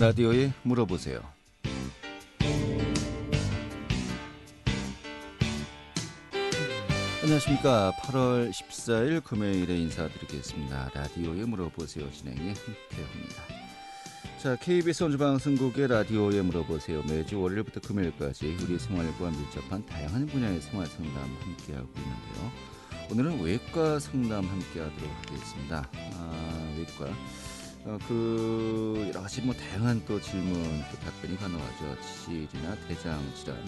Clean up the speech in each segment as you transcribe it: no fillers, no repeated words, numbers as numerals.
라디오에 물어보세요. 안녕하십니까. 8월 14일 금요일에 인사드리겠습니다. 라디오에 물어보세요. 진행의 김태호입니다. 자, KBS 원주방송국의 라디오에 물어보세요. 매주 월요일부터 금요일까지 우리 생활과 밀접한 다양한 분야의 생활 상담 함께하고 있는데요. 오늘은 외과 상담 함께하도록 하겠습니다. 외과 여러 가지 다양한 또 질문 또 답변이 가능하죠. 치질이나 대장 질환,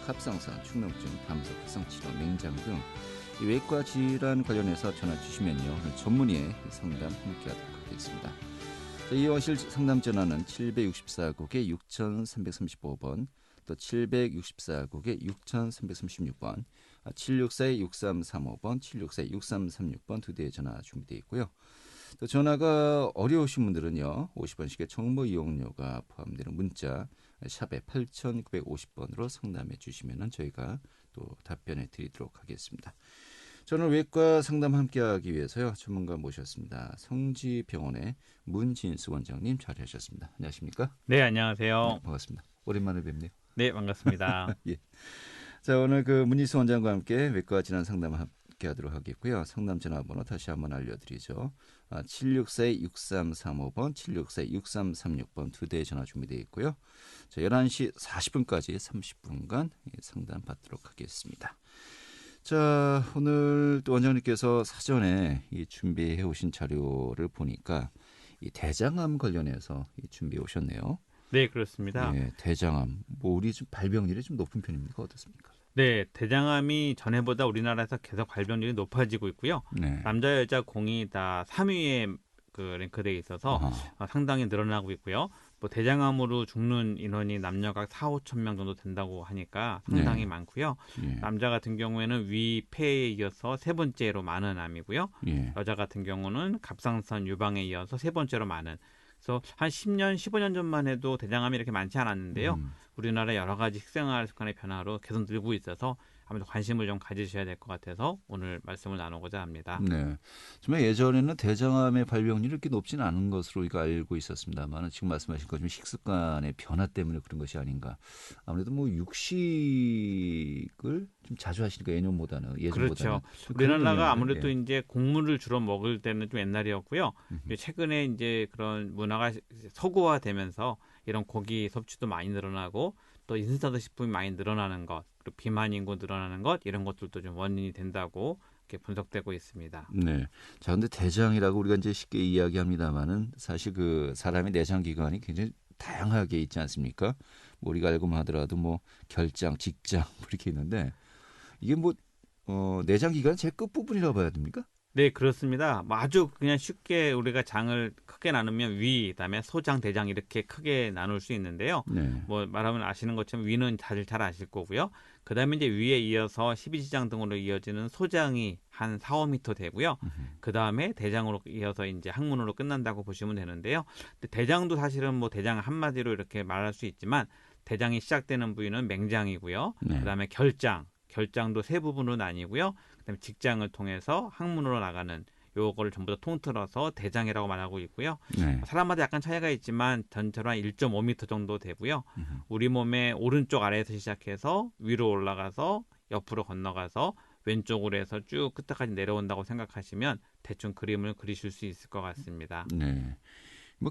갑상선, 축농증, 담석, 해성 치료, 맹장 등 이 외과 질환 관련해서 전화 주시면요, 오늘 전문의의 상담 함께하도록 하겠습니다. 자, 이용하실 상담 전화는 764국에 6335번, 또 764국에 6336번, 764-6335번, 764-6336번 두 대의 전화 준비되어 있고요. 또 전화가 어려우신 분들은요, 50원씩의 정보 이용료가 포함되는 문자 샵에 8950번으로 상담해 주시면 저희가 또 답변해 드리도록 하겠습니다. 저는 외과 상담 함께하기 위해서요, 전문가 모셨습니다. 성지병원의 문진수 원장님 자리하셨습니다. 안녕하십니까? 네, 안녕하세요. 네, 반갑습니다. 오랜만에 뵙네요. 네, 반갑습니다. 예. 자, 오늘 문진수 원장과 함께 외과 질환 상담 함께하도록 하겠고요. 상담 전화번호 다시 한번 알려드리죠. 764-6335번, 764-6336번 두 대의 전화 준비되어 있고요. 자, 11시 40분까지 30분간 상담 받도록 하겠습니다. 자, 오늘 또 원장님께서 사전에 준비해 오신 자료를 보니까 이 대장암 관련해서 준비해 오셨네요. 네, 그렇습니다. 네, 대장암. 우리 좀 발병률이 좀 높은 편입니까? 어떻습니까? 네, 대장암이 전에보다 우리나라에서 계속 발병률이 높아지고 있고요. 네. 남자, 여자 공이 다 3위에 랭크되어 있어서 상당히 늘어나고 있고요. 대장암으로 죽는 인원이 남녀가 4-5천 명 정도 된다고 하니까 상당히 네. 많고요. 예. 남자 같은 경우에는 위, 폐에 이어서 세 번째로 많은 암이고요. 예. 여자 같은 경우는 갑상선, 유방에 이어서 세 번째로 많은. 그래서 한 10년, 15년 전만 해도 대장암이 이렇게 많지 않았는데요. 우리나라 여러 가지 식생활 습관의 변화로 계속 늘고 있어서 아무래도 관심을 좀 가지셔야 될 것 같아서 오늘 말씀을 나누고자 합니다. 네. 정말 예전에는 대장암의 발병률이 이렇게 높지는 않은 것으로 우리가 알고 있었습니다만 지금 말씀하신 것처럼 식습관의 변화 때문에 그런 것이 아닌가. 아무래도 육식을 좀 자주 하시니까 예년보다는 예전보다는. 그렇죠. 우리나라가 아무래도 이제 곡물을 주로 먹을 때는 좀 옛날이었고요. 최근에 이제 그런 문화가 서구화되면서 이런 고기 섭취도 많이 늘어나고 또 인스턴트 식품이 많이 늘어나는 것, 그리고 비만 인구 늘어나는 것, 이런 것들도 좀 원인이 된다고 이렇게 분석되고 있습니다. 네. 자, 근데 대장이라고 우리가 이제 쉽게 이야기합니다만은 사실 사람의 내장 기관이 굉장히 다양하게 있지 않습니까? 우리가 알고만 하더라도 결장, 직장 이렇게 있는데 이게 내장 기관 제 끝부분이라고 봐야 됩니까? 네, 그렇습니다. 아주 그냥 쉽게 우리가 장을 크게 나누면 위, 그다음에 소장, 대장 이렇게 크게 나눌 수 있는데요. 네. 말하면 아시는 것처럼 위는 다들 잘 아실 거고요. 그다음에 이제 위에 이어서 12지장 등으로 이어지는 소장이 한 4-5m 되고요. 그다음에 대장으로 이어서 이제 항문으로 끝난다고 보시면 되는데요. 근데 대장도 사실은 대장 한마디로 이렇게 말할 수 있지만 대장이 시작되는 부위는 맹장이고요. 네. 그다음에 결장도 세 부분으로 나뉘고요. 그다음에 직장을 통해서 항문으로 나가는 요거를 전부 다 통틀어서 대장이라고 말하고 있고요. 네. 사람마다 약간 차이가 있지만 전체로 한 1.5m 정도 되고요. 우리 몸의 오른쪽 아래에서 시작해서 위로 올라가서 옆으로 건너가서 왼쪽으로 해서 쭉 끝까지 내려온다고 생각하시면 대충 그림을 그리실 수 있을 것 같습니다. 네.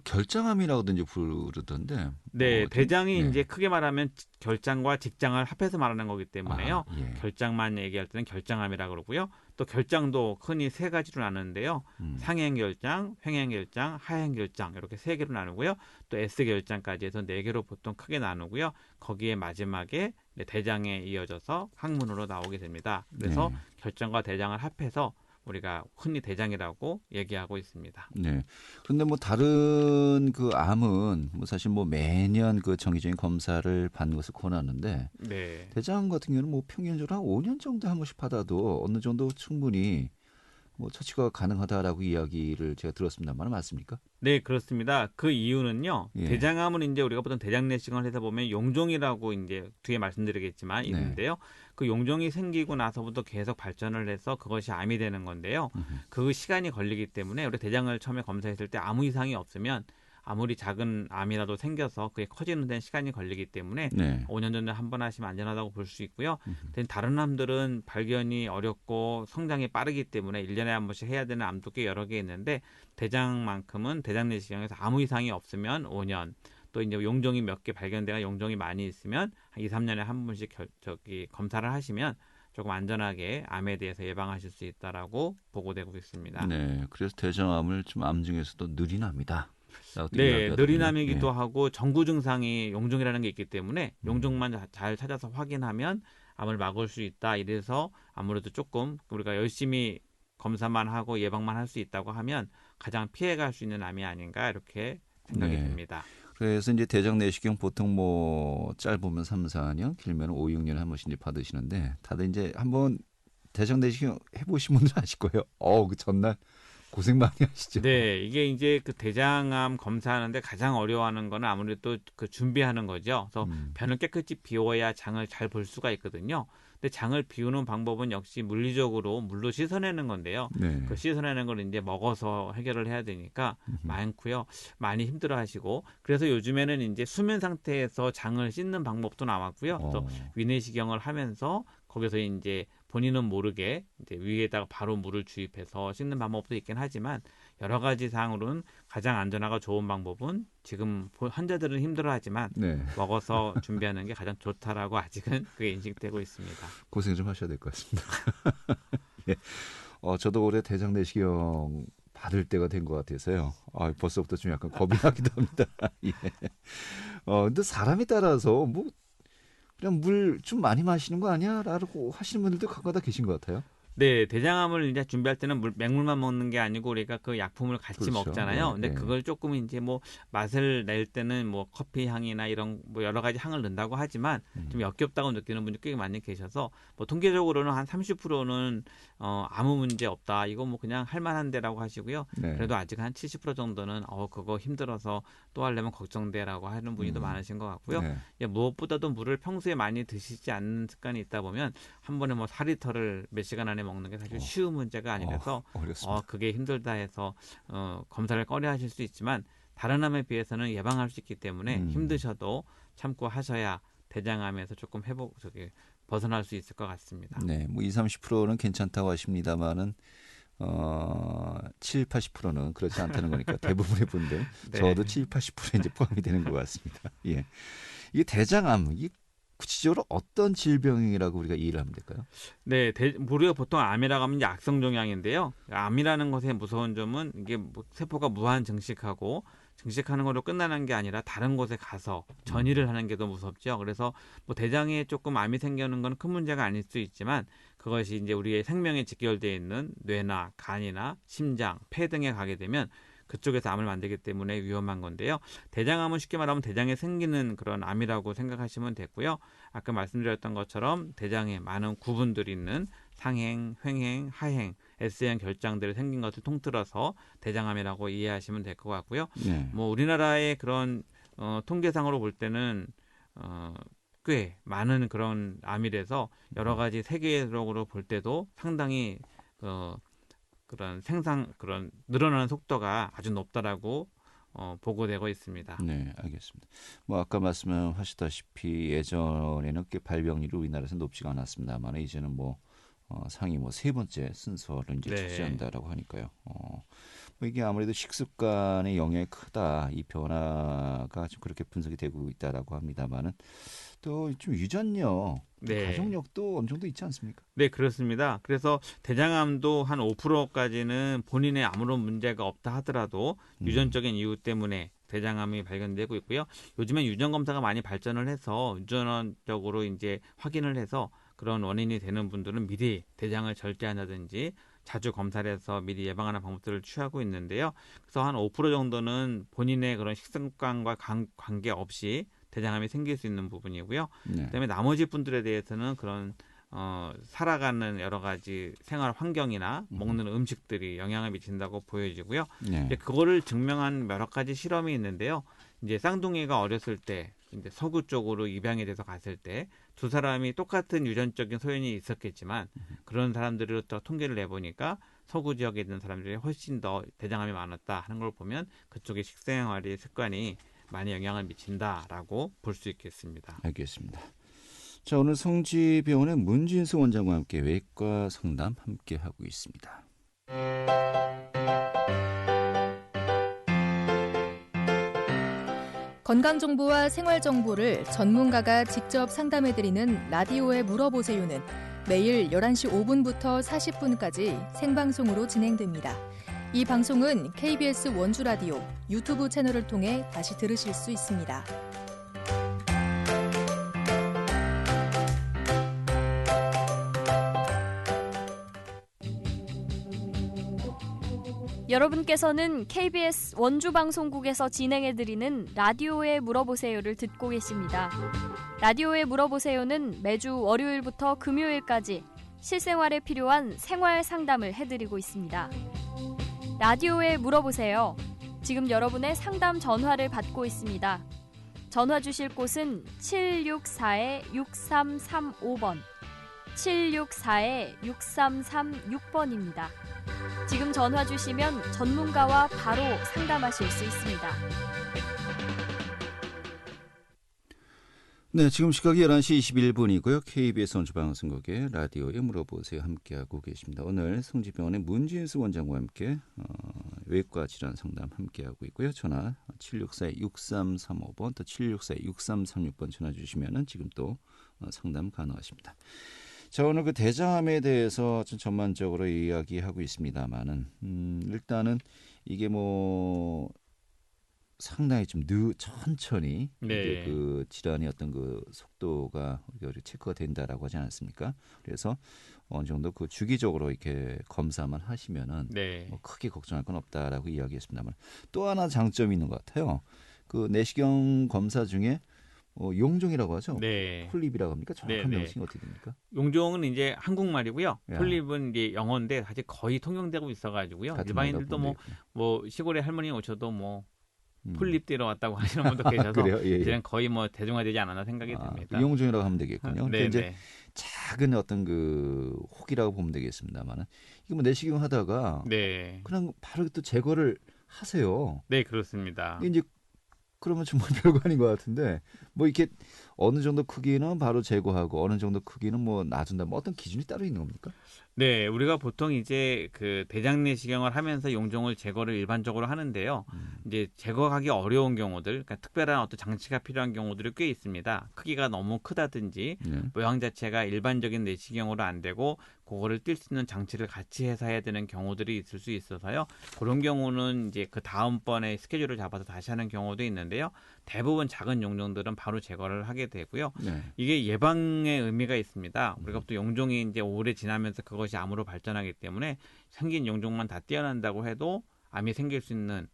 결장암이라고든지 부르던데. 네, 대장이 네. 이제 크게 말하면 결장과 직장을 합해서 말하는 거기 때문에요. 예. 결장만 얘기할 때는 결장암이라고 그러고요. 또 결장도 흔히 세 가지로 나누는데요. 상행결장, 횡행결장, 하행결장 이렇게 세 개로 나누고요. 또 S결장까지 해서 네 개로 보통 크게 나누고요. 거기에 마지막에 대장에 이어져서 항문으로 나오게 됩니다. 그래서 결장과 대장을 합해서 우리가 흔히 대장이라고 얘기하고 있습니다. 네. 그런데 다른 암은 사실 매년 정기적인 검사를 받는 것을 권하는데 네. 대장 같은 경우는 평균적으로 한 5년 정도 한 번씩 받아도 어느 정도 충분히 처치가 가능하다라고 이야기를 제가 들었습니다만 맞습니까? 네, 그렇습니다. 그 이유는요. 예. 대장암은 이제 우리가 보통 대장 내시경을 해서 보면 용종이라고 이제 뒤에 말씀드리겠지만 있는데요. 그 용종이 생기고 나서부터 계속 발전을 해서 그것이 암이 되는 건데요. 그 시간이 걸리기 때문에 우리 대장을 처음에 검사했을 때 아무 이상이 없으면 아무리 작은 암이라도 생겨서 그게 커지는 데는 시간이 걸리기 때문에 네. 5년 전에 한 번 하시면 안전하다고 볼 수 있고요. 다른 암들은 발견이 어렵고 성장이 빠르기 때문에 1년에 한 번씩 해야 되는 암도 꽤 여러 개 있는데 대장만큼은 대장 내시경에서 아무 이상이 없으면 5년, 또 이제 용종이 몇 개 발견되거나 용종이 많이 있으면 한 2, 3년에 한 번씩 검사를 하시면 조금 안전하게 암에 대해서 예방하실 수 있다라고 보고되고 있습니다. 네. 그래서 대장암을 좀 암 중에서도 느린 암이다. 네, 느린 암이기도 예. 하고 정구 증상이 용종이라는 게 있기 때문에 용종만 잘 찾아서 확인하면 암을 막을 수 있다. 이래서 아무래도 조금 우리가 열심히 검사만 하고 예방만 할 수 있다고 하면 가장 피해갈 수 있는 암이 아닌가 이렇게 생각이 네. 듭니다. 그래서 이제 대장 내시경 보통 뭐 짧으면 3, 4년, 길면 5, 6년에 한 번씩 이제 받으시는데 다들 이제 한번 대장 내시경 해보신 분들 아실 거예요. 그 전날 고생 많이 하시죠. 네, 이게 이제 그 대장암 검사하는데 가장 어려워하는 거는 아무래도 그 준비하는 거죠. 그래서 변을 깨끗이 비워야 장을 잘 볼 수가 있거든요. 근데 장을 비우는 방법은 역시 물리적으로 물로 씻어내는 건데요. 네. 그 씻어내는 걸 이제 먹어서 해결을 해야 되니까 많고요. 많이 힘들어하시고 그래서 요즘에는 이제 수면 상태에서 장을 씻는 방법도 나왔고요. 또 위내시경을 하면서 거기서 이제 본인은 모르게 이제 위에다가 바로 물을 주입해서 씻는 방법도 있긴 하지만 여러 가지 상으로는 가장 안전하고 좋은 방법은 지금 환자들은 힘들어하지만 네. 먹어서 준비하는 게 가장 좋다라고 아직은 그게 인식되고 있습니다. 고생 좀 하셔야 될 것 같습니다. 예. 저도 올해 대장 내시경 받을 때가 된 것 같아서요. 벌써부터 좀 약간 겁이 나기도 합니다. 예. 근데 사람에 따라서 뭐 그냥 물 좀 많이 마시는 거 아니야? 라고 하시는 분들도 간간다 계신 것 같아요. 네, 대장암을 이제 준비할 때는 맹물만 먹는 게 아니고 우리가 그 약품을 같이 그렇죠. 먹잖아요. 예, 근데 예. 그걸 조금 이제 뭐 맛을 낼 때는 뭐 커피 향이나 이런 뭐 여러 가지 향을 넣는다고 하지만 좀 역겹다고 느끼는 분들이 꽤 많이 계셔서 뭐 통계적으로는 한 30%는 아무 문제 없다. 이거 뭐 그냥 할 만한데라고 하시고요. 네. 그래도 아직 한 70% 정도는 그거 힘들어서 또 하려면 걱정돼라고 하는 분이 더 많으신 것 같고요. 네. 무엇보다도 물을 평소에 많이 드시지 않는 습관이 있다 보면 한 번에 뭐 4리터를 몇 시간 안에 먹는 게 사실 쉬운 문제가 아니라서 어렵습니다. 그게 힘들다 해서 검사를 꺼려 하실 수 있지만 다른 암에 비해서는 예방할 수 있기 때문에 힘드셔도 참고 하셔야 대장암에서 조금 벗어날 수 있을 것 같습니다. 네, 뭐 20, 30%는 괜찮다고 하십니다만은 7, 80%는 그렇지 않다는 거니까 대부분의 분들 네. 저도 7, 80%에 이제 포함이 되는 것 같습니다. 예. 이게 대장암 이게 구체적으로 어떤 질병이라고 우리가 이해를 하면 될까요? 네, 우리가 보통 암이라고 하면 이제 악성 종양인데요. 암이라는 것의 무서운 점은 이게 세포가 무한 증식하고 증식하는 걸로 끝나는 게 아니라 다른 곳에 가서 전이를 하는 게 더 무섭죠. 그래서 뭐 대장에 조금 암이 생기는 건 큰 문제가 아닐 수 있지만 그것이 이제 우리의 생명에 직결되어 있는 뇌나 간이나 심장, 폐 등에 가게 되면 그쪽에서 암을 만들기 때문에 위험한 건데요. 대장암은 쉽게 말하면 대장에 생기는 그런 암이라고 생각하시면 되고요. 아까 말씀드렸던 것처럼 대장에 많은 구분들이 있는 상행, 횡행, 하행, S형 결장들이 생긴 것을 통틀어서 대장암이라고 이해하시면 될 것 같고요. 네. 뭐 우리나라의 그런 통계상으로 볼 때는 꽤 많은 그런 암이라서 여러 가지 세계적으로 볼 때도 상당히 그런 늘어나는 속도가 아주 높다라고 보고되고 있습니다. 네, 알겠습니다. 뭐 아까 말씀하셨다시피 예전에는 꽤 발병률이 우리나라에서 높지가 않았습니다만 이제는 뭐 상위 뭐 세 번째 순서를 이제 네. 차지한다라고 하니까요. 뭐 이게 아무래도 식습관의 영향이 크다. 이 변화가 좀 그렇게 분석이 되고 있다라고 합니다만은 또 좀 유전력, 네. 가족력도 어느 정도 있지 않습니까? 네, 그렇습니다. 그래서 대장암도 한 5%까지는 본인의 아무런 문제가 없다 하더라도 유전적인 이유 때문에 대장암이 발견되고 있고요. 요즘엔 유전 검사가 많이 발전을 해서 유전적으로 이제 확인을 해서 그런 원인이 되는 분들은 미리 대장을 절제한다든지 자주 검사를 해서 미리 예방하는 방법들을 취하고 있는데요. 그래서 한 5% 정도는 본인의 그런 식습관과 관계없이 대장암이 생길 수 있는 부분이고요. 네. 그다음에 나머지 분들에 대해서는 그런 살아가는 여러 가지 생활 환경이나 먹는 음식들이 영향을 미친다고 보여지고요. 네. 이제 그거를 증명한 여러 가지 실험이 있는데요. 이제 쌍둥이가 어렸을 때 이제 서구 쪽으로 입양이 돼서 갔을 때 두 사람이 똑같은 유전적인 소연이 있었겠지만 그런 사람들을 또 통계를 내보니까 서구 지역에 있는 사람들이 훨씬 더 대장암이 많았다 하는 걸 보면 그쪽의 식생활의 습관이 많이 영향을 미친다라고 볼 수 있겠습니다. 알겠습니다. 자, 오늘 성지병원의 문진수 원장과 함께 외과 상담 함께 하고 있습니다. 건강정보와 생활정보를 전문가가 직접 상담해드리는 라디오에 물어보세요는 매일 11시 5분부터 40분까지 생방송으로 진행됩니다. 이 방송은 KBS 원주라디오 유튜브 채널을 통해 다시 들으실 수 있습니다. 여러분께서는 KBS 원주방송국에서 진행해드리는 라디오에 물어보세요를 듣고 계십니다. 라디오에 물어보세요는 매주 월요일부터 금요일까지 실생활에 필요한 생활 상담을 해드리고 있습니다. 라디오에 물어보세요. 지금 여러분의 상담 전화를 받고 있습니다. 전화 주실 곳은 764-6335번, 764-6336번입니다. 지금 전화 주시면 전문가와 바로 상담하실 수 있습니다. 네, 지금 시각이 11시 21분이고요. KBS 원주방송국의 라디오에 물어보세요 함께하고 계십니다. 오늘 성지병원의 문진수 원장과 함께 외과 질환 상담 함께하고 있고요. 전화 764-6335번 또 764-6336번 전화 주시면 지금 또 상담 가능하십니다. 자, 오늘 그 대장암에 대해서 좀 전반적으로 이야기하고 있습니다만은 일단은 이게 뭐 상당히 좀 천천히 이게 그 질환의 어떤 그 속도가 우리가 체크가 된다라고 하지 않았습니까? 그래서 어느 정도 그 주기적으로 이렇게 검사만 하시면은 뭐 크게 걱정할 건 없다라고 이야기했습니다만 또 하나 장점이 있는 것 같아요. 그 내시경 검사 중에 용종이라고 하죠. 폴립이라고 합니까? 정확한 명칭이 어떻게 됩니까? 용종은 이제 한국말이고요. 폴립은 이제 영어인데 아직 거의 통용되고 있어가지고요. 일반인들도 뭐 시골에 할머니 오셔도 뭐 폴립 때려 왔다고 하시는 분도 계셔서 이제는 거의 뭐 대중화되지 않았나 생각이 듭니다. 용종이라고 하면 되겠군요. 이제 작은 어떤 그 혹이라고 보면 되겠습니다만은 이게 뭐 내시경 하다가 그냥 바로 또 제거를 하세요. 네, 그렇습니다. 이제 그러면 정말 별거 아닌 것 같은데 뭐 이렇게 어느 정도 크기는 바로 제거하고 어느 정도 크기는 뭐 놔둔다. 뭐 어떤 기준이 따로 있는 겁니까? 네, 우리가 보통 이제 그 대장 내시경을 하면서 용종을 제거를 일반적으로 하는데요. 이제 제거하기 어려운 경우들, 그러니까 특별한 어떤 장치가 필요한 경우들이 꽤 있습니다. 크기가 너무 크다든지 모양 자체가 일반적인 내시경으로 안 되고 그거를 뛸 수 있는 장치를 같이 해서 해야 되는 경우들이 있을 수 있어서요. 그런 경우는 이제 그 다음번에 스케줄을 잡아서 다시 하는 경우도 있는데요. 대부분 작은 용종들은 바로 제거를 하게 되고요. 이게 예방의 의미가 있습니다. 우리가 또 용종이 이제 오래 지나면서 그것이 암으로 발전하기 때문에 생긴 용종만 다 떼어낸다고 해도 암이 생길 수 있는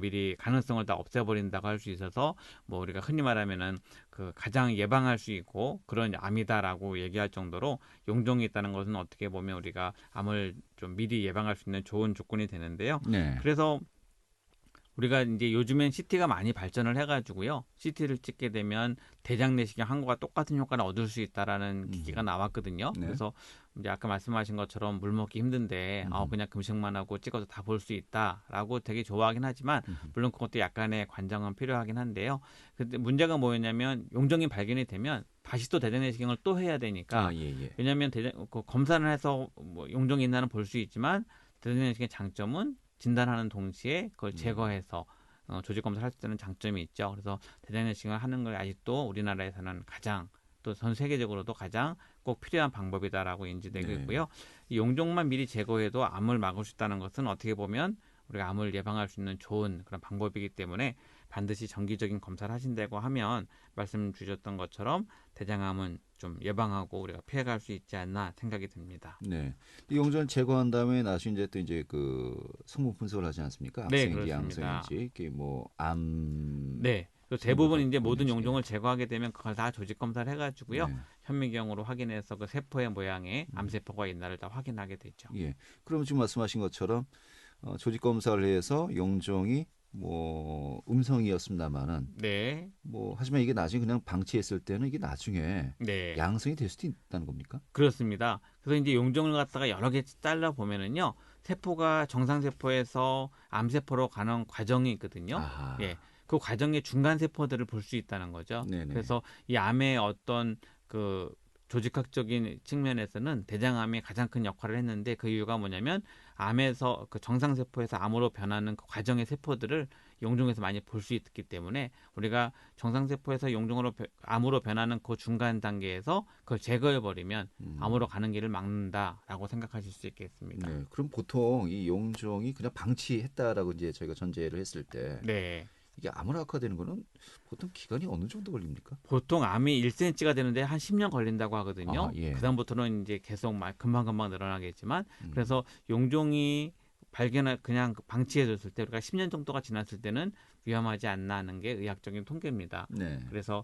미리 가능성을 다 없애버린다고 할 수 있어서 뭐 우리가 흔히 말하면은 그 가장 예방할 수 있고 그런 암이다라고 얘기할 정도로 용종이 있다는 것은 어떻게 보면 우리가 암을 좀 미리 예방할 수 있는 좋은 조건이 되는데요. 그래서 우리가 이제 요즘엔 CT가 많이 발전을 해가지고요. CT를 찍게 되면 대장 내시경 한 거와 똑같은 효과를 얻을 수 있다라는 기기가 나왔거든요. 그래서 이제 아까 말씀하신 것처럼 물 먹기 힘든데 그냥 금식만 하고 찍어서 다 볼 수 있다라고 되게 좋아하긴 하지만 물론 그것도 약간의 관장은 필요하긴 한데요. 근데 문제가 뭐였냐면 용종이 발견이 되면 다시 또 대장 내시경을 또 해야 되니까 왜냐하면 그 검사를 해서 뭐 용종이 있나는 볼 수 있지만 대장 내시경의 장점은 진단하는 동시에 그걸 제거해서 조직 검사를 할 수 있는 장점이 있죠. 그래서 대장 내시경을 하는 걸 아직도 우리나라에서는 가장 또 전 세계적으로도 가장 꼭 필요한 방법이다라고 인지되고 있고요. 이 용종만 미리 제거해도 암을 막을 수 있다는 것은 어떻게 보면 우리가 암을 예방할 수 있는 좋은 그런 방법이기 때문에 반드시 정기적인 검사를 하신다고 하면 말씀 주셨던 것처럼 대장암은 좀 예방하고 우리가 피해갈 수 있지 않나 생각이 듭니다. 네, 이 용종을 제거한 다음에 나중에 이제 또 이제 그 성분 분석을 하지 않습니까? 악성인지 양성인지 이게 뭐 암. 대부분 이제 모든 용종을 제거하게 되면 그걸 다 조직 검사를 해가지고요. 현미경으로 확인해서 그 세포의 모양에 암세포가 있나를 다 확인하게 되죠. 그럼 지금 말씀하신 것처럼 조직 검사를 해서 용종이 뭐 음성이었습니다만은 뭐 하지만 이게 나중에 그냥 방치했을 때는 이게 나중에 양성이 될 수도 있다는 겁니까? 그렇습니다. 그래서 이제 용종을 갖다가 여러 개 잘라 보면은요. 세포가 정상세포에서 암세포로 가는 과정이 있거든요. 아하. 예, 그 과정의 중간 세포들을 볼 수 있다는 거죠. 네네. 그래서 이 암의 어떤 그 조직학적인 측면에서는 대장암이 가장 큰 역할을 했는데 그 이유가 뭐냐면 암에서 그 정상세포에서 암으로 변하는 그 과정의 세포들을 용종에서 많이 볼 수 있기 때문에 우리가 정상세포에서 암으로 변하는 그 중간 단계에서 그걸 제거해 버리면 암으로 가는 길을 막는다라고 생각하실 수 있겠습니다. 네. 그럼 보통 이 용종이 그냥 방치했다라고 이제 저희가 전제를 했을 때 네. 이게 암으로 악화되는 거는 보통 기간이 어느 정도 걸립니까? 보통 암이 1cm가 되는데 한 10년 걸린다고 하거든요. 아, 예. 그다음부터는 이제 계속 금방금방 늘어나겠지만 그래서 용종이 그냥 방치해줬을 때 우리가 10년 정도가 지났을 때는 위험하지 않나 하는 게 의학적인 통계입니다. 네. 그래서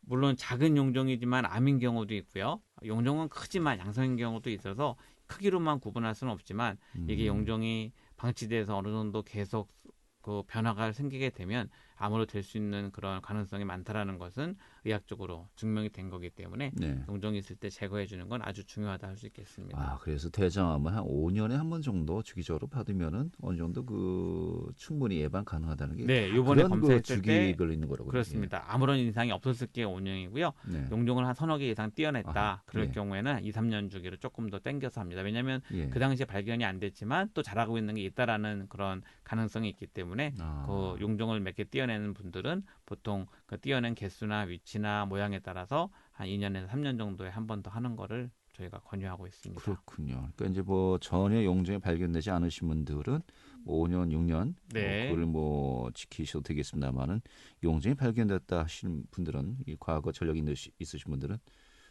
물론 작은 용종이지만 암인 경우도 있고요. 용종은 크지만 양성인 경우도 있어서 크기로만 구분할 수는 없지만 이게 용종이 방치돼서 어느 정도 계속 그 변화가 생기게 되면 암으로 될 수 있는 그런 가능성이 많다라는 것은 의학적으로 증명이 된 거기 때문에 네. 용종이 있을 때 제거해 주는 건 아주 중요하다 할 수 있겠습니다. 아, 그래서 대장암은 한 5년에 한 번 정도 주기적으로 받으면은 어느 정도 그 충분히 예방 가능하다는 게 네, 이번에 그런 그 검사했을 때 주기별로 있는 거라고요. 그렇습니다. 아무런 이상이 없었을 게 5년이고요. 예. 네. 용종을 한 서너 개 이상 띄어냈다. 아하, 그럴 예. 경우에는 2, 3년 주기로 조금 더 땡겨서 합니다. 왜냐하면 예. 그 당시에 발견이 안 됐지만 또 자라고 있는 게 있다라는 그런 가능성이 있기 때문에 그 용종을 몇 개 띄어내는 분들은 보통 그 띄어낸 개수나 위치나 모양에 따라서 한 2년에서 3년 정도에 한 번 더 하는 거를 저희가 권유하고 있습니다. 그렇군요. 그러니까 이제 뭐 전혀 용종이 발견되지 않으신 분들은 5년, 6년 네. 그걸 뭐 지키셔도 되겠습니다만은 용종이 발견됐다 하시는 분들은 이 과거 전력이 있으신 분들은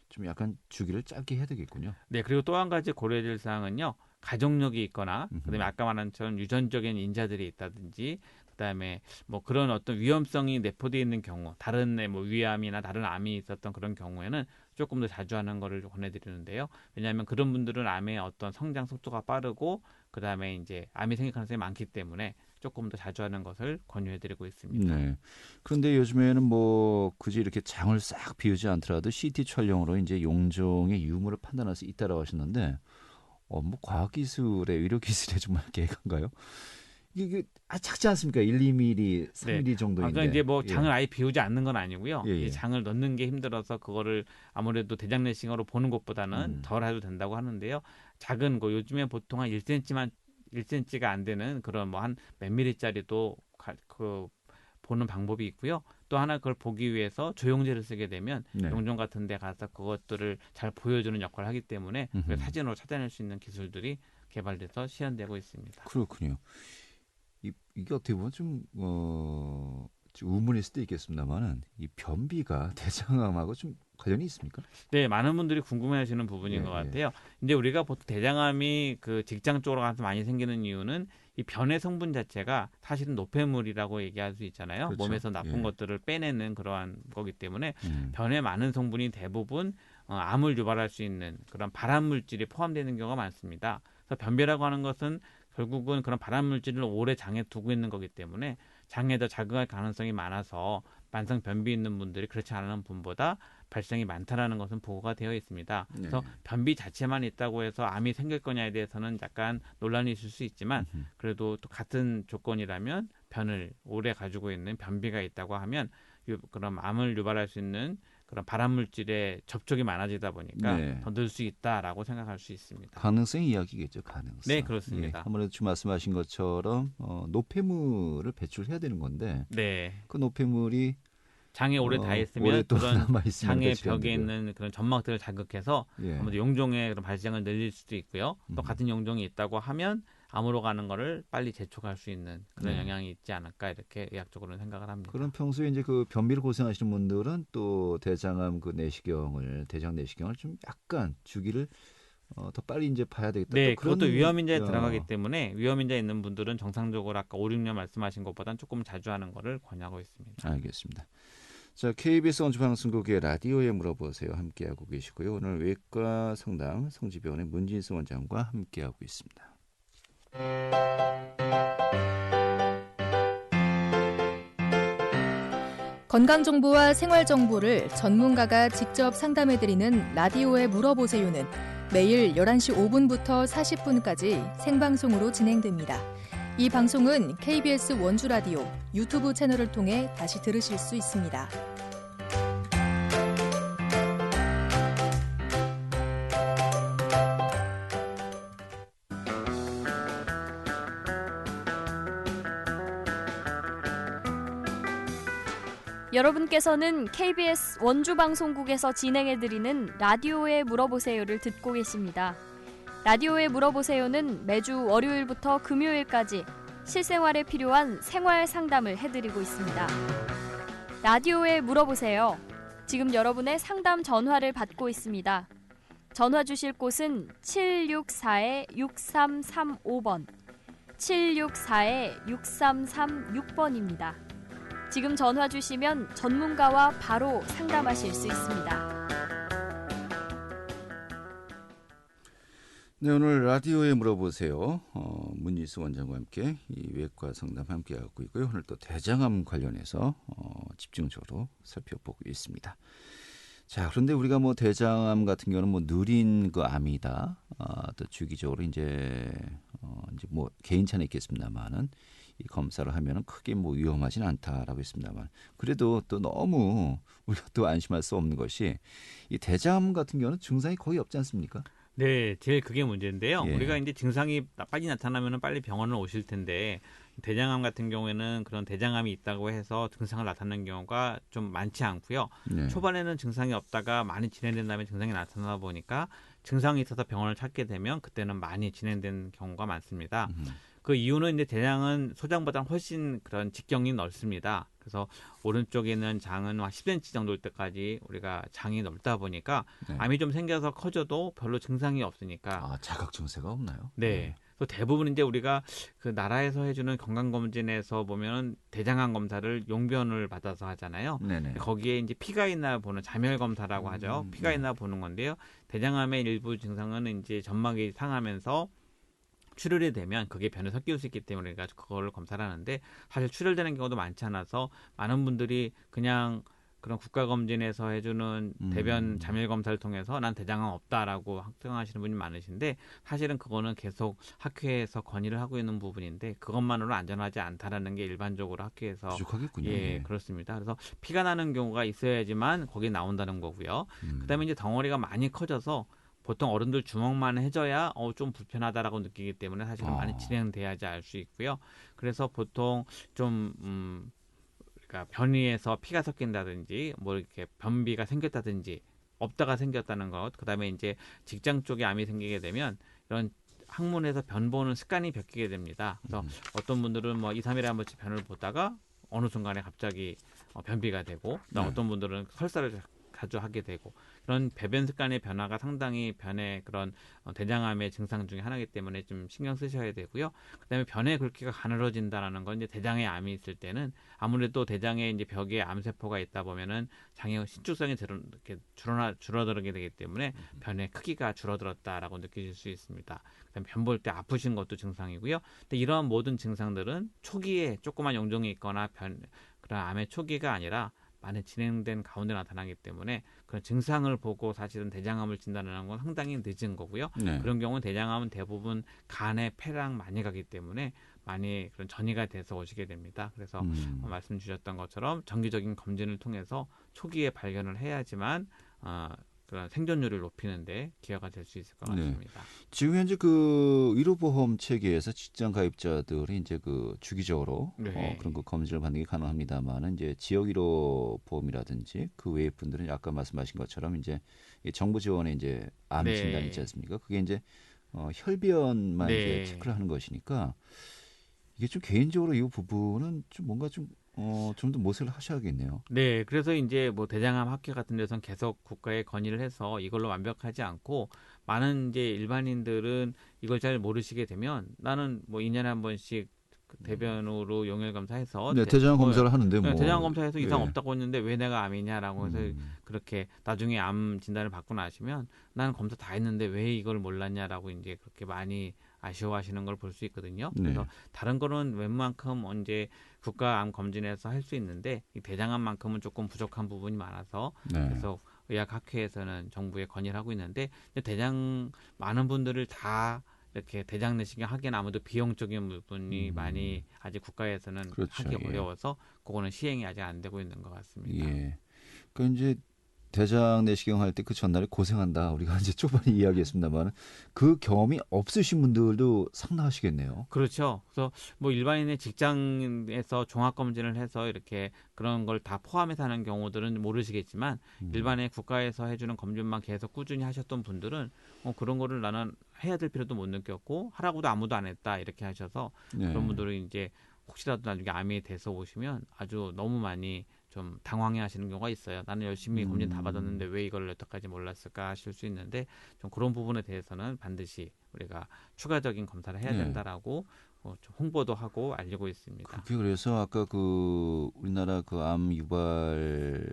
좀 약간 주기를 짧게 해야 되겠군요. 네, 그리고 또 한 가지 고려해야 될 사항은요. 가족력이 있거나 그다음에 아까 말한 것처럼 유전적인 인자들이 있다든지 그다음에 뭐 그런 어떤 위험성이 내포되어 있는 경우 다른 뭐 위암이나 다른 암이 있었던 그런 경우에는 조금 더 자주 하는 거를 권해드리는데요. 왜냐하면 그런 분들은 암의 어떤 성장 속도가 빠르고 그다음에 이제 암이 생길 가능성이 많기 때문에 조금 더 자주 하는 것을 권유해드리고 있습니다. 네. 그런데 요즘에는 뭐 굳이 이렇게 장을 싹 비우지 않더라도 CT 촬영으로 이제 용종의 유무를 판단할 수 있다라고 하셨는데 뭐 과학기술의 의료기술의 정말 계획인가요? 이게 작지 않습니까? 1, 2mm, 3mm 정도인데. 그러니까 이제 뭐 예. 장을 아예 비우지 않는 건 아니고요. 예, 예. 이 장을 넣는 게 힘들어서 그거를 아무래도 대장 내시경으로 보는 것보다는 덜 해도 된다고 하는데요. 작은 거 요즘에 보통 한 1cm가 안 되는 그런 뭐 한 몇 밀리짜리도 그 보는 방법이 있고요. 또 하나 그걸 보기 위해서 조영제를 쓰게 되면 네. 용종 같은 데 가서 그것들을 잘 보여주는 역할을 하기 때문에 사진으로 찾아낼 수 있는 기술들이 개발돼서 시연되고 있습니다. 그렇군요. 이게 어떻게 보면 좀 우문일 수도 있겠습니다만은 이 변비가 대장암하고 좀 관련이 있습니까? 네, 많은 분들이 궁금해하시는 부분인 예, 것 예. 같아요. 이제 우리가 보통 대장암이 그 직장 쪽으로 가서 많이 생기는 이유는 이 변의 성분 자체가 사실은 노폐물이라고 얘기할 수 있잖아요. 그렇죠. 몸에서 나쁜 예. 것들을 빼내는 그러한 거기 때문에 음. 변에 많은 성분이 대부분 암을 유발할 수 있는 그런 발암 물질이 포함되는 경우가 많습니다. 그래서 변비라고 하는 것은 결국은 그런 발암 물질을 오래 장에 두고 있는 거기 때문에 장에 더 자극할 가능성이 많아서 만성 변비 있는 분들이 그렇지 않은 분보다 발생이 많다라는 것은 보고가 되어 있습니다. 네. 그래서 변비 자체만 있다고 해서 암이 생길 거냐에 대해서는 약간 논란이 있을 수 있지만 그래도 또 같은 조건이라면 변을 오래 가지고 있는 변비가 있다고 하면 그럼 암을 유발할 수 있는 그런 발암 물질의 접촉이 많아지다 보니까 네. 더 늘 수 있다라고 생각할 수 있습니다. 가능성 이야기겠죠. 가능성. 네, 그렇습니다. 예, 아무래도 지금 말씀하신 것처럼 노폐물을 배출해야 되는 건데 네. 그 노폐물이 장에 오래 다 있으면 오랫동안 그런 남아있으면 장의 배출이 안 벽에 되고요. 있는 그런 점막들을 자극해서 예. 아무래도 용종의 그런 발생을 늘릴 수도 있고요. 또 같은 용종이 있다고 하면 암으로 가는 거를 빨리 재촉할 수 있는 그런 네. 영향이 있지 않을까 이렇게 의학적으로는 생각을 합니다. 그럼 평소에 이제 그 변비를 고생하시는 분들은 또 대장 내시경을 좀 약간 주기를 더 빨리 이제 봐야 되겠다. 네, 또 그런, 그것도 위험인자에 들어가기 때문에 위험인자 있는 분들은 정상적으로 아까 5, 6년 말씀하신 것보다는 조금 자주 하는 거를 권하고 있습니다. 알겠습니다. 자, KBS 원주방송국의 라디오에 물어보세요 함께하고 계시고요. 오늘 외과 상담 성지병원의 문진수 원장과 함께하고 있습니다. 건강정보와 생활정보를 전문가가 직접 상담해드리는 라디오에 물어보세요는 매일 11시 5분부터 40분까지 생방송으로 진행됩니다. 이 방송은 KBS 원주 라디오 유튜브 채널을 통해 다시 들으실 수 있습니다. 여러분께서는 KBS 원주방송국에서 진행해드리는 라디오에 물어보세요를 듣고 계십니다. 라디오에 물어보세요는 매주 월요일부터 금요일까지 실생활에 필요한 생활 상담을 해드리고 있습니다. 라디오에 물어보세요. 지금 여러분의 상담 전화를 받고 있습니다. 전화 주실 곳은 764-6335번, 764-6336번입니다. 지금 전화 주시면 전문가와 바로 상담하실 수 있습니다. 네, 오늘 라디오에 물어보세요. 문희수 원장과 함께 이 외과 상담 함께하고 있고요. 오늘 또 대장암 관련해서 집중적으로 살펴보고 있습니다. 자, 그런데 우리가 뭐 대장암 같은 경우는 뭐 느린 그 암이다. 또 주기적으로 이제 뭐 개인차는 있겠습니다만은 이 검사를 하면은 크게 뭐 위험하진 않다라고 했습니다만, 그래도 또 너무 우리가 또 안심할 수 없는 것이 이 대장암 같은 경우는 증상이 거의 없지 않습니까? 네, 제일 그게 문제인데요. 예. 우리가 이제 증상이 빨리 나타나면 빨리 병원을 오실 텐데, 대장암 같은 경우에는 그런 대장암이 있다고 해서 증상을 나타내는 경우가 좀 많지 않고요. 네. 초반에는 증상이 없다가 많이 진행된 다음에 증상이 나타나다 보니까 증상이 있어서 병원을 찾게 되면 그때는 많이 진행된 경우가 많습니다. 그 이유는 이제 대장은 소장보다 훨씬 그런 직경이 넓습니다. 그래서 오른쪽에 있는 장은 한 10cm 정도일 때까지 우리가 장이 넓다 보니까 네. 암이 좀 생겨서 커져도 별로 증상이 없으니까. 자각 증세가 없나요? 네. 또 대부분 이제 우리가 그 나라에서 해주는 건강검진에서 보면 대장암 검사를 용변을 받아서 하잖아요. 네네. 거기에 이제 피가 있나 보는 자멸 검사라고 하죠. 피가 네. 있나 보는 건데요. 대장암의 일부 증상은 이제 점막이 상하면서 출혈이 되면 그게 변에 섞일 수 있기 때문에 우리가 그거를 검사를 하는데, 사실 출혈되는 경우도 많지 않아서 많은 분들이 그냥 그런 국가검진에서 해주는 대변 자멸 검사를 통해서 난 대장암 없다라고 확정하시는 분이 많으신데, 사실은 그거는 계속 학회에서 건의를 하고 있는 부분인데 그것만으로 안전하지 않다라는 게 일반적으로 학회에서 부족하겠군요. 예, 그렇습니다. 그래서 피가 나는 경우가 있어야지만 거기 나온다는 거고요. 그다음에 이제 덩어리가 많이 커져서 보통 어른들 주먹만 해줘야 좀 불편하다라고 느끼기 때문에 사실은 많이 진행돼야지 알 수 있고요. 그래서 보통 좀 그러니까 변이에서 피가 섞인다든지 뭐 이렇게 변비가 생겼다든지 없다가 생겼다는 것, 그다음에 이제 직장 쪽에 암이 생기게 되면 이런 항문에서 변 보는 습관이 바뀌게 됩니다. 그래서 어떤 분들은 뭐 2, 3일에 한 번씩 변을 보다가 어느 순간에 갑자기 변비가 되고, 어떤 분들은 설사를 자주 하게 되고, 이런 배변 습관의 변화가 상당히 변의 그런 대장암의 증상 중에 하나이기 때문에 좀 신경 쓰셔야 되고요. 그다음에 변의 굵기가 가늘어진다라는 건 이제 대장에 암이 있을 때는 아무래도 대장에 이제 벽에 암세포가 있다 보면은 장의 신축성이 이렇게 줄어들게 되기 때문에 변의 크기가 줄어들었다라고 느끼실 수 있습니다. 그다음에 변 볼 때 아프신 것도 증상이고요. 근데 이러한 모든 증상들은 초기에 조그만 용종이 있거나 그런 암의 초기가 아니라 많이 진행된 가운데 나타나기 때문에 그런 증상을 보고 사실은 대장암을 진단하는 건 상당히 늦은 거고요. 네. 그런 경우는 대장암은 대부분 간에 폐랑 많이 가기 때문에 많이 그런 전이가 돼서 오시게 됩니다. 그래서 말씀 주셨던 것처럼 정기적인 검진을 통해서 초기에 발견을 해야지만 그런 생존율을 높이는데 기여가 될 수 있을 것 같습니다. 지금 현재 그 의료보험 체계에서 직장 가입자들이 이제 그 주기적으로 네. 그런 그 검진을 받는 게 가능합니다만은 이제 지역 의료보험이라든지 그 외의 분들은 아까 말씀하신 것처럼 이제 이 정부 지원의 이제 암 네. 진단 있지 않습니까? 그게 이제 혈변만 네. 이제 체크를 하는 것이니까 이게 좀 개인적으로 이 부분은 좀 뭔가 좀 더 모색을 하셔야겠네요. 네, 그래서 이제 뭐 대장암 학회 같은 데서는 계속 국가에 건의를 해서 이걸로 완벽하지 않고, 많은 이제 일반인들은 이걸 잘 모르시게 되면 나는 뭐 2년에 한 번씩 대변으로 용혈 검사해서 네, 대장 검사를 하는데 뭐 대장 검사에서 이상 예. 없다고 했는데 왜 내가 암이냐라고 해서 그렇게 나중에 암 진단을 받고 나시면 나는 검사 다 했는데 왜 이걸 몰랐냐라고 이제 그렇게 많이 아쉬워하시는 걸 볼 수 있거든요. 네. 그래서 다른 거는 웬만큼 언제 국가 암 검진에서 할 수 있는데 이 대장암만큼은 조금 부족한 부분이 많아서 네. 그래서 의학학회에서는 정부에 건의를 하고 있는데 대장 많은 분들을 다 이렇게 대장 내시경 하기엔 아무래도 비용적인 부분이 많이 아직 국가에서는 그렇죠. 하기 예. 어려워서 그거는 시행이 아직 안 되고 있는 것 같습니다. 예. 그 이제 대장 내시경 할 때 그 전날에 고생한다. 우리가 이제 초반에 이야기했습니다만 그 경험이 없으신 분들도 상당하시겠네요. 그렇죠. 그래서 뭐 일반인의 직장에서 종합 검진을 해서 이렇게 그런 걸 다 포함해서 하는 경우들은 모르시겠지만 일반의 국가에서 해주는 검진만 계속 꾸준히 하셨던 분들은 그런 거를 나는 해야 될 필요도 못 느꼈고 하라고도 아무도 안 했다 이렇게 하셔서 네. 그런 분들은 이제 혹시라도 나중에 암이 돼서 오시면 아주 너무 많이 좀 당황해하시는 경우가 있어요. 나는 열심히 검진 다 받았는데 왜 이걸 여태까지 몰랐을까 하실 수 있는데 좀 그런 부분에 대해서는 반드시 우리가 추가적인 검사를 해야 네. 된다라고 좀 홍보도 하고 알리고 있습니다. 그게 그래서 아까 그 우리나라 그 암 유발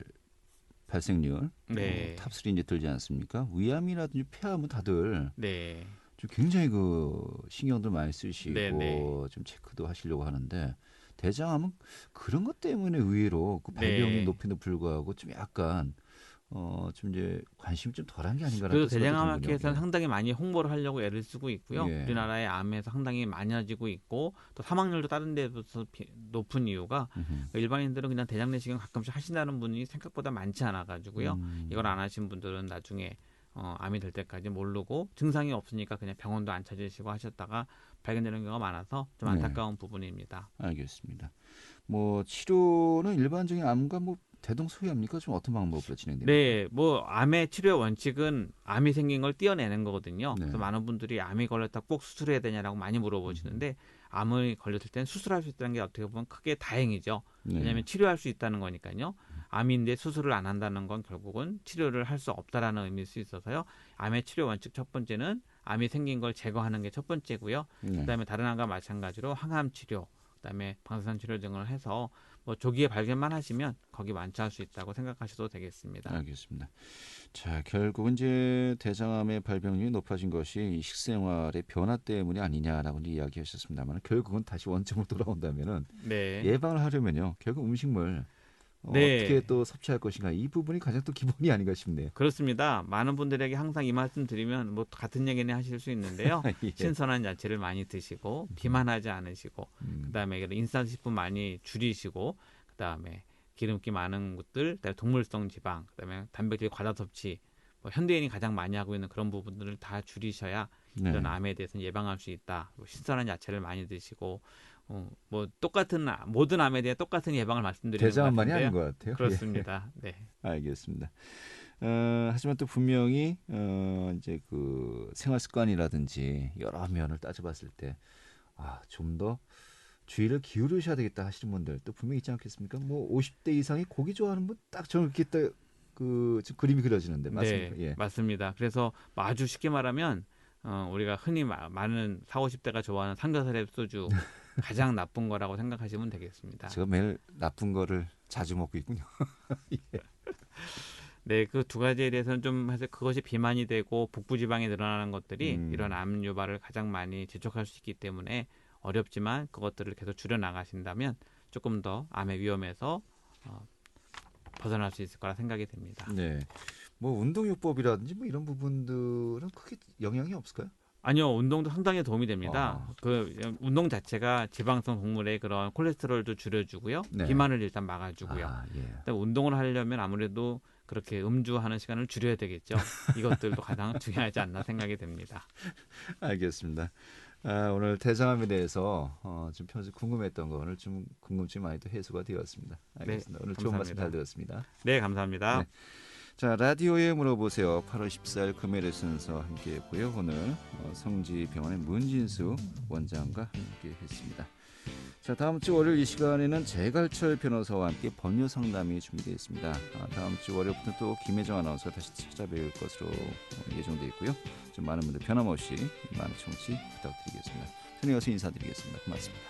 발생률 네. 탑3 이제 들지 않습니까? 위암이라든지 폐암은 다들 네. 좀 굉장히 그 신경들 많이 쓰시고 네네. 좀 체크도 하시려고 하는데 대장암은 그런 것 때문에 의외로 그 발병률 네. 높임에도 불구하고 좀 약간 좀 이제 관심이 좀 덜한 게 아닌가라는 그래서 생각도 대장암학회에서는 드는군요. 상당히 많이 홍보를 하려고 애를 쓰고 있고요. 예. 우리나라의 암에서 상당히 많아지고 있고 또 사망률도 다른 데서 높은 이유가 일반인들은 그냥 대장 내시경 가끔씩 하신다는 분이 생각보다 많지 않아 가지고요. 이걸 안 하신 분들은 나중에 암이 될 때까지 모르고 증상이 없으니까 그냥 병원도 안 찾으시고 하셨다가 발견되는 경우가 많아서 좀 네. 안타까운 부분입니다. 알겠습니다. 뭐 치료는 일반적인 암과 뭐 대동소이합니까? 좀 어떤 방법으로 진행됩니까? 네, 뭐 암의 치료 원칙은 암이 생긴 걸 떼어내는 거거든요. 네. 그래서 많은 분들이 암이 걸렸다 꼭 수술해야 되냐라고 많이 물어보시는데 암이 걸렸을 때는 수술할 수 있다는 게 어떻게 보면 크게 다행이죠. 네. 왜냐하면 치료할 수 있다는 거니까요. 암인데 수술을 안 한다는 건 결국은 치료를 할 수 없다라는 의미일 수 있어서요. 암의 치료 원칙 첫 번째는 암이 생긴 걸 제거하는 게 첫 번째고요. 네. 그다음에 다른 암과 마찬가지로 항암 치료, 그다음에 방사선 치료 등을 해서 뭐 조기에 발견만 하시면 거기 완치할 수 있다고 생각하셔도 되겠습니다. 알겠습니다. 자, 결국은 이제 대장암의 발병률이 높아진 것이 이 식생활의 변화 때문이 아니냐라고 이제 이야기하셨습니다만 결국은 다시 원점으로 돌아온다면은 네. 예방을 하려면요. 결국 음식물 네. 어떻게 또 섭취할 것인가 이 부분이 가장 또 기본이 아닌가 싶네요. 그렇습니다. 많은 분들에게 항상 이 말씀 드리면 뭐 같은 얘기는 하실 수 있는데요. 예. 신선한 야채를 많이 드시고 비만하지 않으시고 그다음에 인스턴트식품 많이 줄이시고 그다음에 기름기 많은 것들, 그다음에 동물성 지방, 그다음에 단백질 과다 섭취, 뭐 현대인이 가장 많이 하고 있는 그런 부분들을 다 줄이셔야 네. 이런 암에 대해서는 예방할 수 있다. 뭐 신선한 야채를 많이 드시고 뭐 똑같은 모든 암에 대해 똑같은 예방을 말씀드리는 것 대장암만이 같은데요. 아닌 것 같아요. 그렇습니다. 네. 예. 알겠습니다. 하지만 또 분명히 이제 그 생활 습관이라든지 여러 면을 따져봤을 때 좀 더 주의를 기울이셔야 되겠다 하시는 분들 또 분명히 있지 않겠습니까? 뭐 50대 이상이 고기 좋아하는 분 딱 저렇게 그 지금 그림이 그려지는데 맞습니까? 네, 예. 맞습니다. 그래서 아주 쉽게 말하면 우리가 흔히 많은 40, 50대가 좋아하는 삼겹살의 소주 가장 나쁜 거라고 생각하시면 되겠습니다. 제가 매일 나쁜 거를 자주 먹고 있군요. 예. 네, 그 두 가지에 대해서는 좀 해서 그것이 비만이 되고 복부 지방이 늘어나는 것들이 이런 암 유발을 가장 많이 재촉할 수 있기 때문에 어렵지만 그것들을 계속 줄여 나가신다면 조금 더 암의 위험에서 벗어날 수 있을 거라 생각이 됩니다. 네. 뭐 운동요법이라든지 뭐 이런 부분들은 크게 영향이 없을까요? 아니요, 운동도 상당히 도움이 됩니다. 그 운동 자체가 지방성 동물의 그런 콜레스테롤도 줄여주고요, 네. 비만을 일단 막아주고요. 예. 그다음에 운동을 하려면 아무래도 그렇게 음주하는 시간을 줄여야 되겠죠. 이것들도 가장 중요하지 않나 생각이 됩니다. 알겠습니다. 오늘 대장암에 대해서 좀 평소에 궁금했던 거 오늘 좀 궁금증이 많이 또 해소가 되었습니다. 알겠습니다. 네, 오늘 좋은 말씀 감사합니다. 잘 들었습니다. 네, 감사합니다. 네. 자, 라디오에 물어보세요. 8월 14일 금요일 순서 함께했고요. 오늘 성지병원의 문진수 원장과 함께했습니다. 자, 다음 주 월요일 이 시간에는 재갈철 변호사와 함께 법률 상담이 준비되어 있습니다. 다음 주 월요일부터 또 김혜정 아나운서가 다시 찾아뵐 것으로 예정되어 있고요. 좀 많은 분들 변함없이 많은 청취 부탁드리겠습니다. 저는 여기서 인사드리겠습니다. 고맙습니다.